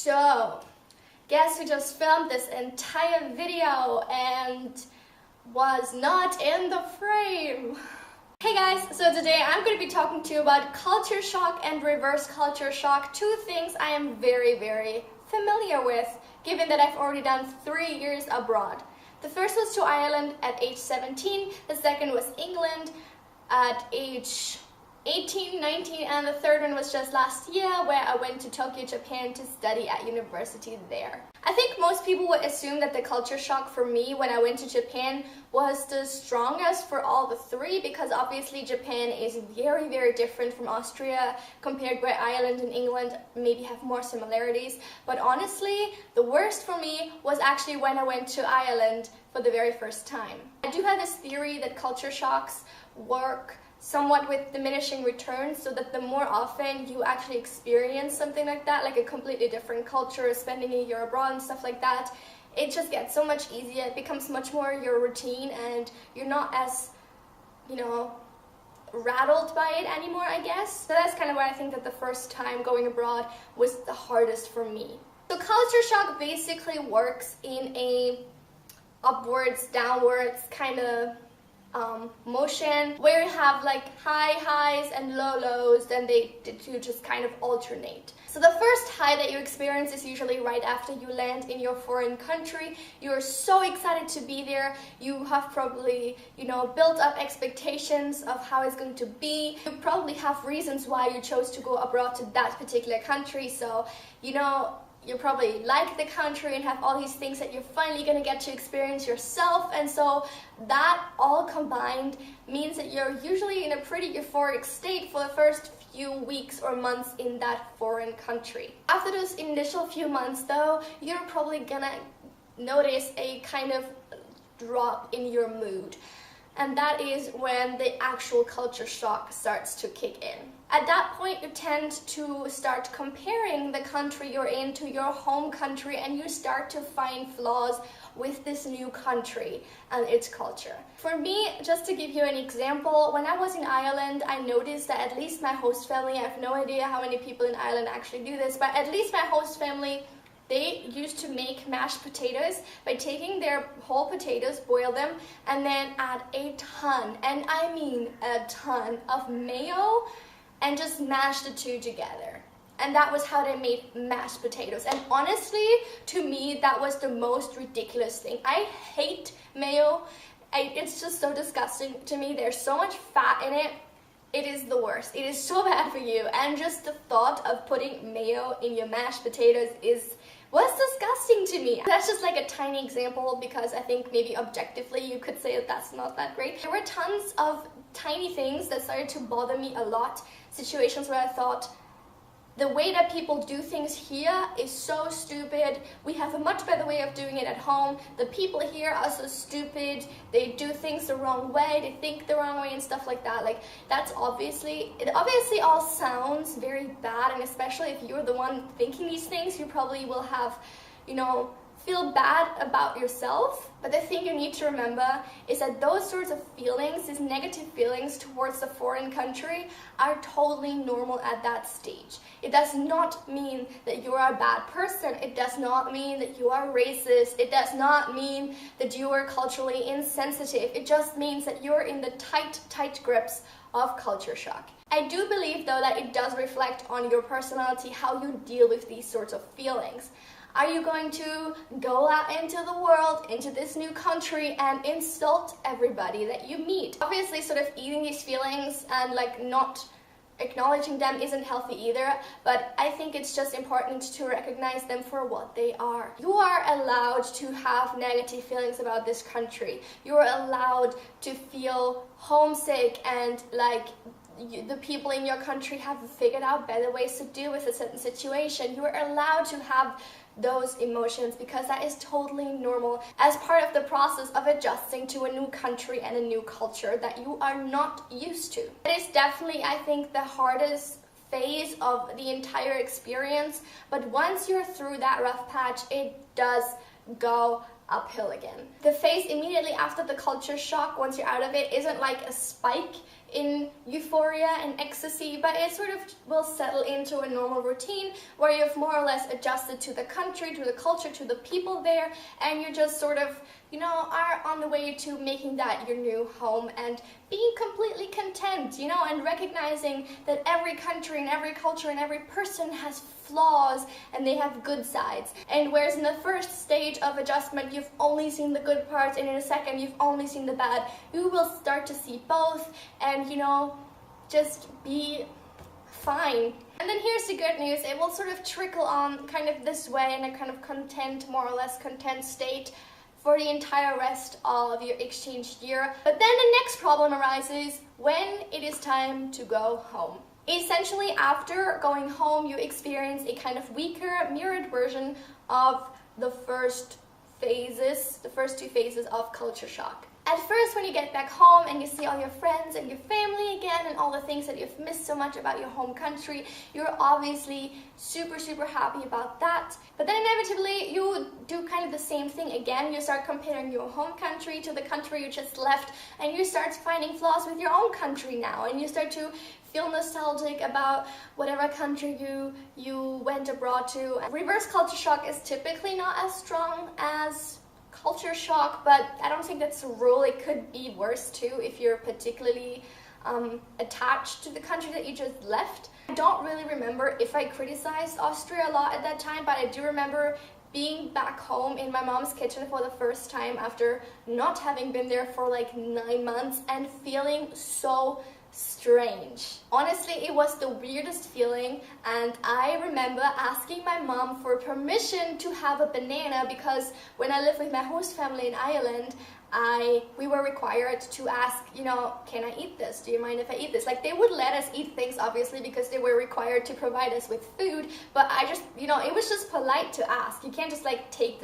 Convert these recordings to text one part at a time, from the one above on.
So, guess who just filmed this entire video and was not in the frame? Hey guys, so today I'm going to be talking to you about culture shock and reverse culture shock, two things I am very familiar with, given that I've already done 3 years abroad. The first was to Ireland at age 17, the second was England at age 18, 19, and the third one was just last year where I went to Tokyo, Japan to study at university there. I think most people would assume that the culture shock for me when I went to Japan was the strongest for all the three, because obviously Japan is very different from Austria, compared where Ireland and England maybe have more similarities. But honestly, the worst for me was actually when I went to Ireland for the very first time. I do have this theory that culture shocks work somewhat with diminishing returns, so that the more often you actually experience something like that, like a completely different culture, spending a year abroad and stuff like that, it just gets so much easier. It becomes much more your routine and you're not as, rattled by it anymore, I guess. So that's kind of why I think that the first time going abroad was the hardest for me. So culture shock basically works in a upwards, downwards kind of motion, where you have like high highs and low lows, then they do just kind of alternate. So the first high that you experience is usually right after you land in your foreign country. You're so excited to be there. You have probably, built up expectations of how it's going to be. You probably have reasons why you chose to go abroad to that particular country. So, you probably like the country and have all these things that you're finally going to get to experience yourself, and so that all combined means that you're usually in a pretty euphoric state for the first few weeks or months in that foreign country. After those initial few months though, you're probably gonna notice a kind of drop in your mood. And that is when the actual culture shock starts to kick in. At that point, you tend to start comparing the country you're in to your home country, and you start to find flaws with this new country and its culture. For me, just to give you an example, when I was in Ireland, I noticed that at least my host family, I have no idea how many people in Ireland actually do this, but at least my host family, they used to make mashed potatoes by taking their whole potatoes, boil them, and then add a ton, and I mean a ton, of mayo, and just mash the two together. And that was how they made mashed potatoes. And honestly, to me, that was the most ridiculous thing. I hate mayo. It's just so disgusting to me. There's so much fat in it. It is the worst. It is so bad for you. And just the thought of putting mayo in your mashed potatoes was disgusting to me. That's just like a tiny example, because I think maybe objectively you could say that that's not that great. There were tons of tiny things that started to bother me a lot. Situations where I thought, the way that people do things here is so stupid. We have a much better way of doing it at home. The people here are so stupid. They do things the wrong way. They think the wrong way and stuff like that. Like, it obviously all sounds very bad, and especially if you're the one thinking these things, you probably will have, feel bad about yourself. But the thing you need to remember is that those sorts of feelings, these negative feelings towards the foreign country, are totally normal at that stage. It does not mean that you are a bad person. It does not mean that you are racist. It does not mean that you are culturally insensitive. It just means that you're in the tight grips of culture shock. I do believe though that it does reflect on your personality, how you deal with these sorts of feelings. Are you going to go out into the world, into this new country, and insult everybody that you meet? Obviously, sort of eating these feelings and not acknowledging them isn't healthy either, but I think it's just important to recognize them for what they are. You are allowed to have negative feelings about this country. You are allowed to feel homesick and the people in your country have figured out better ways to deal with a certain situation. You are allowed to have those emotions, because that is totally normal as part of the process of adjusting to a new country and a new culture that you are not used to. It is definitely, I think, the hardest phase of the entire experience, but once you're through that rough patch, it does go uphill again. The phase immediately after the culture shock, once you're out of it, isn't like a spike. in euphoria and ecstasy, but it sort of will settle into a normal routine where you've more or less adjusted to the country, to the culture, to the people there, and you just sort of, you know, are on the way to making that your new home and being completely content, you know, and recognizing that every country and every culture and every person has flaws and they have good sides. And whereas in the first stage of adjustment you've only seen the good parts, and in a second you've only seen the bad, you will start to see both and, you know, just be fine. And then here's the good news, it will sort of trickle on kind of this way in a kind of content, more or less content state for the entire rest of your exchange year. But then the next problem arises when it is time to go home. Essentially, after going home, you experience a kind of weaker, mirrored version of the first two phases of culture shock. At first, when you get back home and you see all your friends and your family again and all the things that you've missed so much about your home country, you're obviously super, super happy about that. But then inevitably, you do kind of the same thing again. You start comparing your home country to the country you just left, and you start finding flaws with your own country now, and you start to feel nostalgic about whatever country you went abroad to. Reverse culture shock is typically not as strong as culture shock, but I don't think that's a rule. It could be worse too if you're particularly attached to the country that you just left. I don't really remember if I criticized Austria a lot at that time, but I do remember being back home in my mom's kitchen for the first time after not having been there for like 9 months and feeling so strange. Honestly, it was the weirdest feeling, and I remember asking my mom for permission to have a banana because when I lived with my host family in Ireland, we were required to ask, you know, can I eat this? Do you mind if I eat this? Like, they would let us eat things, obviously, because they were required to provide us with food, but I just, you know, it was just polite to ask. You can't just like take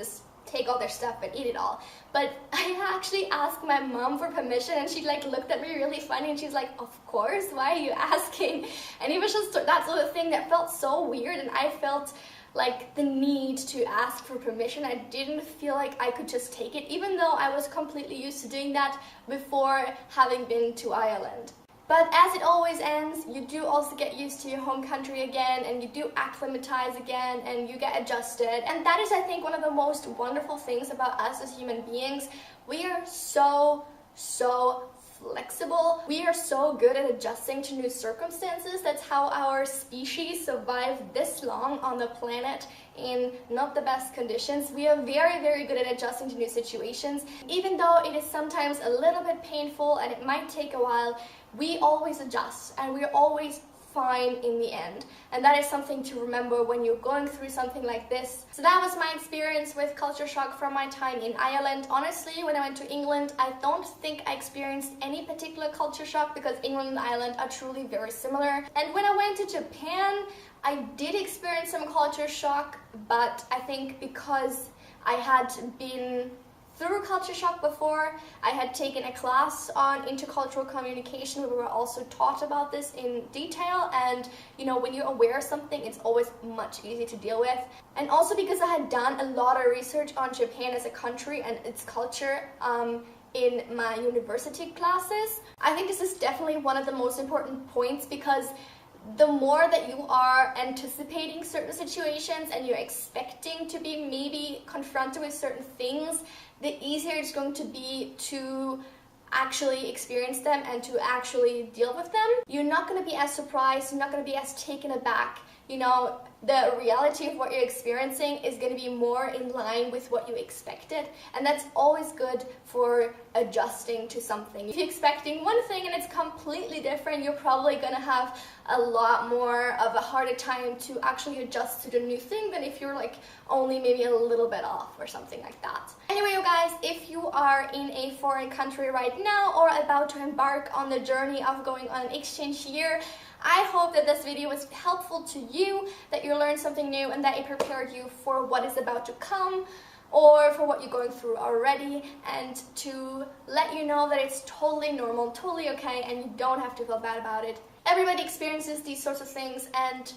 all their stuff and eat it all. But I actually asked my mom for permission, and she like looked at me really funny and she's like, of course, why are you asking? And it was just that sort of thing that felt so weird, and I felt like the need to ask for permission. I didn't feel like I could just take it, even though I was completely used to doing that before having been to Ireland. But as it always ends, you do also get used to your home country again, and you do acclimatize again, and you get adjusted. And that is, I think, one of the most wonderful things about us as human beings. We are so flexible. We are so good at adjusting to new circumstances. That's how our species survived this long on the planet in not the best conditions. We are very, very good at adjusting to new situations. Even though it is sometimes a little bit painful and it might take a while, we always adjust, and we're always fine in the end. And that is something to remember when you're going through something like this. So that was my experience with culture shock from my time in Ireland. Honestly, when I went to England, I don't think I experienced any particular culture shock because England and Ireland are truly very similar. And when I went to Japan, I did experience some culture shock, but I think because I had been through culture shock before, I had taken a class on intercultural communication where we were also taught about this in detail, and you know, when you're aware of something, it's always much easier to deal with. And also because I had done a lot of research on Japan as a country and its culture in my university classes. I think this is definitely one of the most important points, because the more that you are anticipating certain situations and you're expecting to be maybe confronted with certain things, the easier it's going to be to actually experience them and to actually deal with them. You're not going to be as surprised, you're not going to be as taken aback. You know, the reality of what you're experiencing is going to be more in line with what you expected, and that's always good for adjusting to something. If you're expecting one thing and it's completely different, you're probably going to have a lot more of a harder time to actually adjust to the new thing than if you're like only maybe a little bit off or something like that. Anyway, you guys, if you are in a foreign country right now or about to embark on the journey of going on an exchange year, I hope that this video was helpful to you, that you learned something new, and that it prepared you for what is about to come or for what you're going through already, and to let you know that it's totally normal, totally okay, and you don't have to feel bad about it. Everybody experiences these sorts of things, and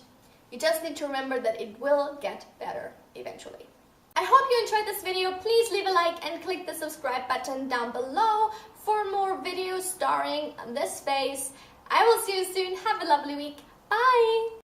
you just need to remember that it will get better eventually. I hope you enjoyed this video. Please leave a like and click the subscribe button down below for for more videos starring this face. I will see you soon. Have a lovely week. Bye!